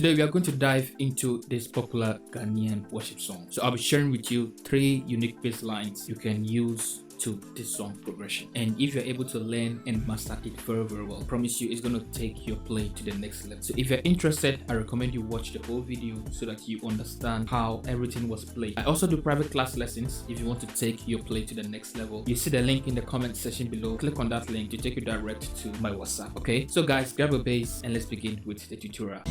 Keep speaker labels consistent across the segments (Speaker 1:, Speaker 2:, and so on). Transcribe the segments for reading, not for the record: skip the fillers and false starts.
Speaker 1: today we are going to dive into this popular Ghanaian worship song. So I'll be sharing with you 3 unique bass lines you can use to this song progression, and if you're able to learn and master it very well, I promise you it's going to take your play to the next level. So if you're interested, I recommend you watch the whole video so that you understand how everything was played. I also do private class lessons if you want to take your play to the next level. You see the link in the comment section below. Click on that link to take you direct to my WhatsApp. Okay, so guys, grab a bass and let's begin with the tutorial.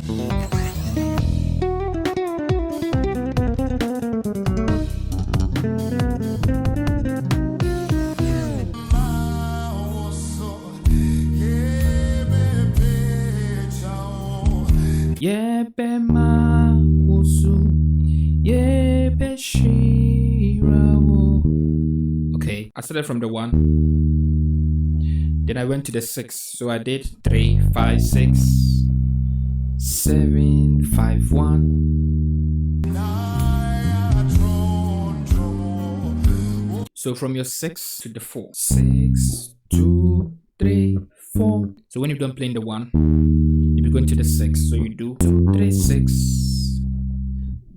Speaker 1: Yebema usu yebe shirawo. Okay, I started from the 1, then I went to the 6, so I did 3 5 6 7 5 1. So from your 6 to the 4, 6 2 3 4. So when you're done playing the 1, you'll be going to the 6, so you do 2 3 6.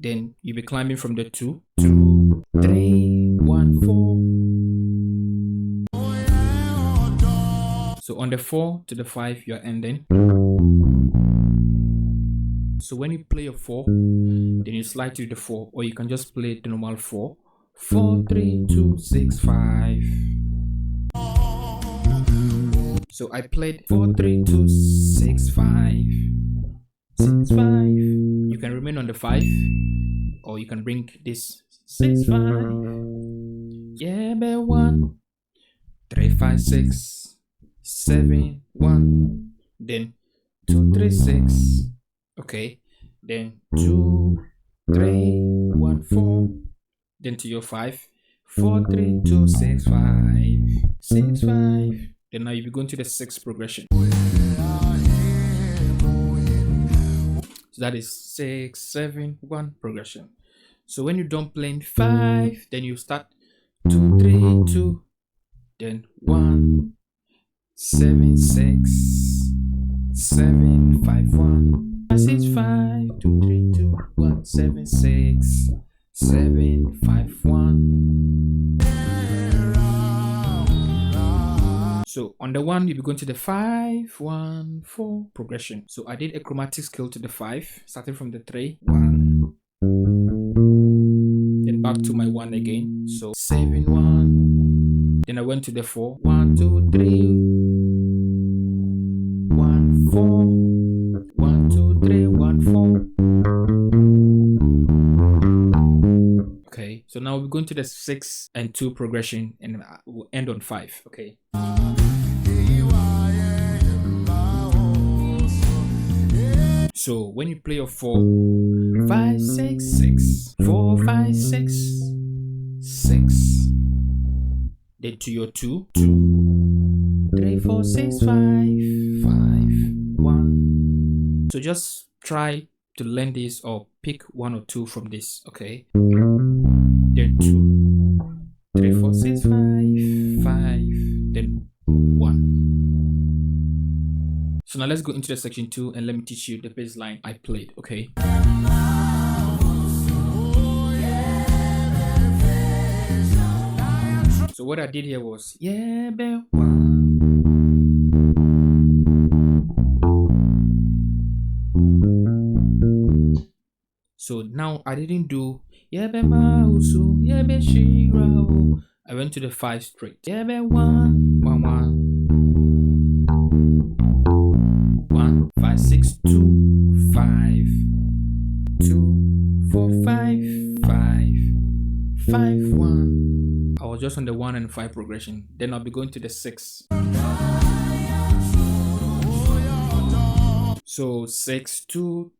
Speaker 1: Then you'll be climbing from the 2 2 3 1 4. So on the 4 to the 5 you're ending. So when you play a 4, then you slide to the 4, or you can just play the normal 4 4 3 2 6 5. So I played 4 3 2 6 5 6 5. You can remain on the 5, or you can bring this 6 5. Yeah, be 1 3 5 6 7 1. Then 2 3 6. Okay. Then 2 3 1 4. Then to your 5 4 3 2 6 5 6 5. Then now you'll be going to the 6th progression. So that is 6 7 1 progression. So when you're done playing 5, then you start 2 3 2, then 1 7 6 7 5 1 6 5 2 3 2 1 7 6 7 5 1. So on the 1, you'll be going to the 5 1 4 progression. So I did a chromatic scale to the 5, starting from the 3 1, then back to my 1 again. So 7 1. Then I went to the 4 1 2 3 1 4 1 2 3 1 4. Okay, so now we're going to the 6 and 2 progression, and we'll end on 5. Okay. So when you play your 4 5 6 6 4 5 6 6, then to your 2 2 3 4 6 5 5 1. So just try to learn this, or pick 1 or 2 from this. Okay, then 2 3 4 6 5 5, then 1. So now let's go into the section 2 and let me teach you the bass line I played. Okay. So what I did here was yeah be 1. So now I didn't do yeah be mausu yeah be shirao. I went to the 5 straight. Yeah be 1 1 1 1 5 6 2 5 2 4 5 5 5 1. I was just on the 1 and 5 progression. Then I'll be going to the 6. So 6 2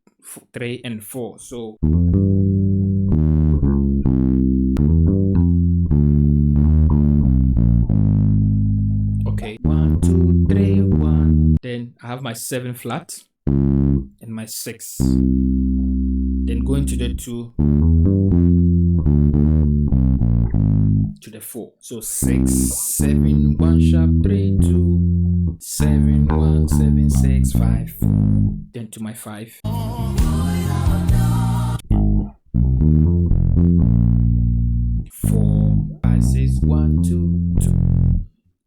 Speaker 1: 3 and 4. So okay, 1 2 3 1. Then I have my 7 flat and my 6. Then going to the 2 to the 4. So 6 7 1 sharp 3 2 7 1 7 6 5 4. Then to my 5. 4 5 6 1 2 2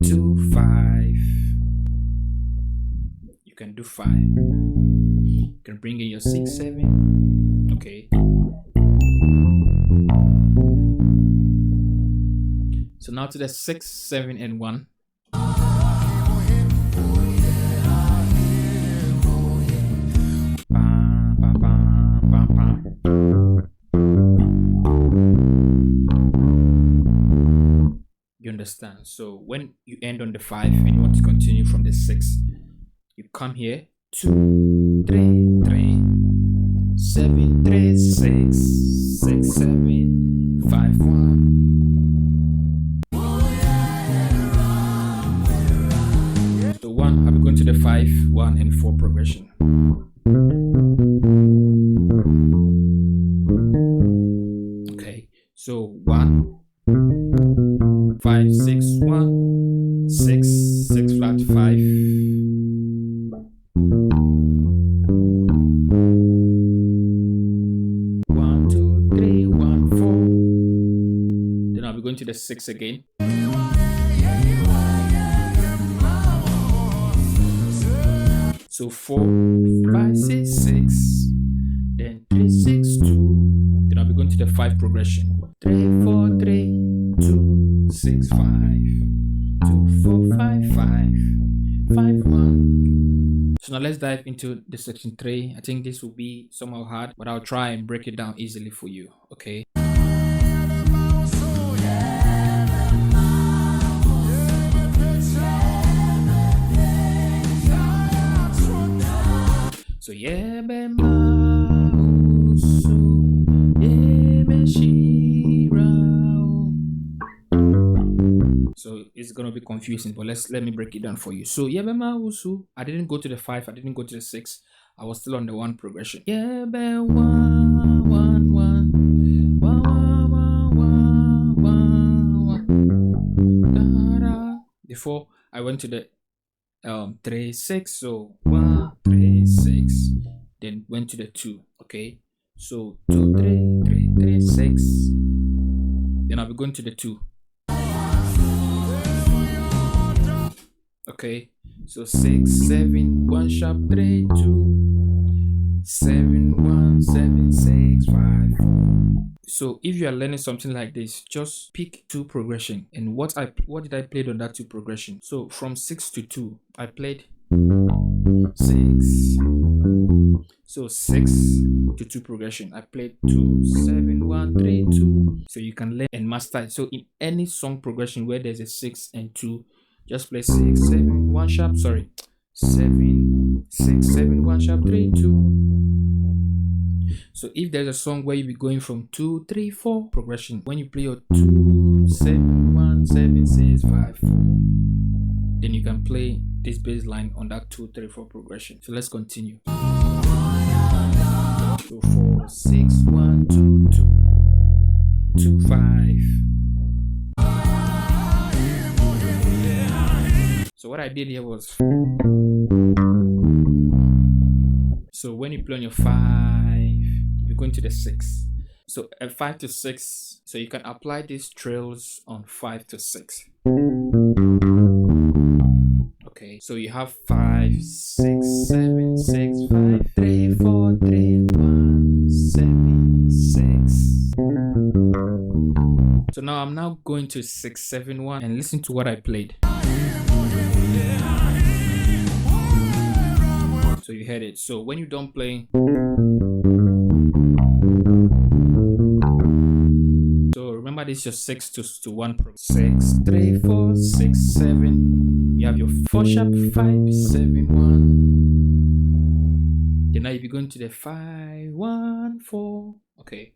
Speaker 1: 2 5. You can do 5. You can bring in your 6 7. Okay. So now to the 6 7 and 1. You understand? So when you end on the 5 and you want to continue from the 6, you come here 2 3 3 7 3 6 6 7 5 1. So 1, I'll be going to the 5 1 and 4 progression. Okay, so 1 5 6 1 6 6 flat 5. 1 2 3 1 4. Then I'll be going to the 6 again. So 4 5 6 6. Then 3 6 2. Then I'll be going to the 5 progression. 3 4 3 2 6 5 2 4 5 5 5 1. So now let's dive into the section 3. I think this will be somehow hard, but I'll try and break it down easily for you. Okay. So so it's gonna be confusing, but let me break it down for you. So I didn't go to the 5, I didn't go to the 6, I was still on the 1 progression. Before I went to the 3 6, so 1 3 6, then went to the 2. Okay, so 2 3 3 3 6, then I'll be going to the 2. Okay, so 6 7 1 sharp 3 2 7 1 7 6 5 4. So if you are learning something like this, just pick 2 progression. And what did I play on that 2 progression? So from 6 to 2, I played 6. So 6 to 2 progression, I played 2 7 1 3 2. So you can learn and master it. So in any song progression where there's a 6 and 2, just play 6 7 1 sharp, 7 6 7 1 sharp 3 2. So if there's a song where you be going from 2 3 4 progression, when you play your 2 7 1 7 6 5 4, then you can play this bass line on that 2 3 4 progression. So let's continue. So 4 6 1 2 2 2 5. So what I did here was, so when you play on your 5, you're going to the 6. So at 5 to 6, so you can apply these trails on 5 to 6. Okay, so you have 5 6 7 6 5 3 4 3 1 7 6. So now I'm going to 6 7 1 and listen to what I played. So you heard it. So when you don't play, so remember this is your 6 to 1 6 3 4 6 7. You have your 4 sharp 5 7 1. Then now you'll be going to the 5 1 4. Okay.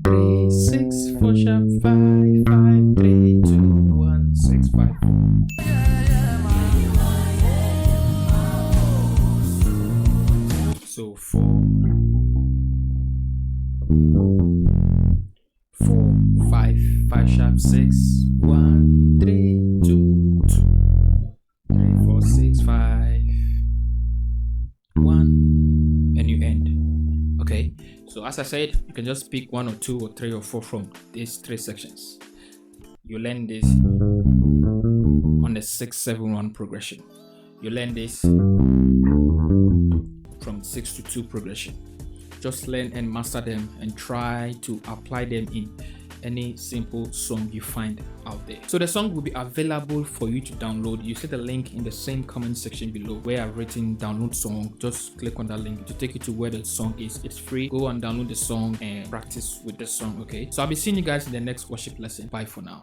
Speaker 1: 3 6 4 sharp 5 5 3 2 1 6 5 4. So 4 6, 1, 3, 2, 2, 3, 4, 6, 5, 1, and you end. Okay, so as I said, you can just pick 1 or 2 or 3 or 4 from these 3 sections. You learn this on the 6-7-1 progression. You learn this from 6-2 progression. Just learn and master them and try to apply them in any simple song you find out there. So the song will be available for you to download. You see the link in the same comment section below where I've written download song. Just click on that link to take you to where the song is. It's free. Go and download the song and practice with the song. Okay, so I'll be seeing you guys in the next worship lesson. Bye for now.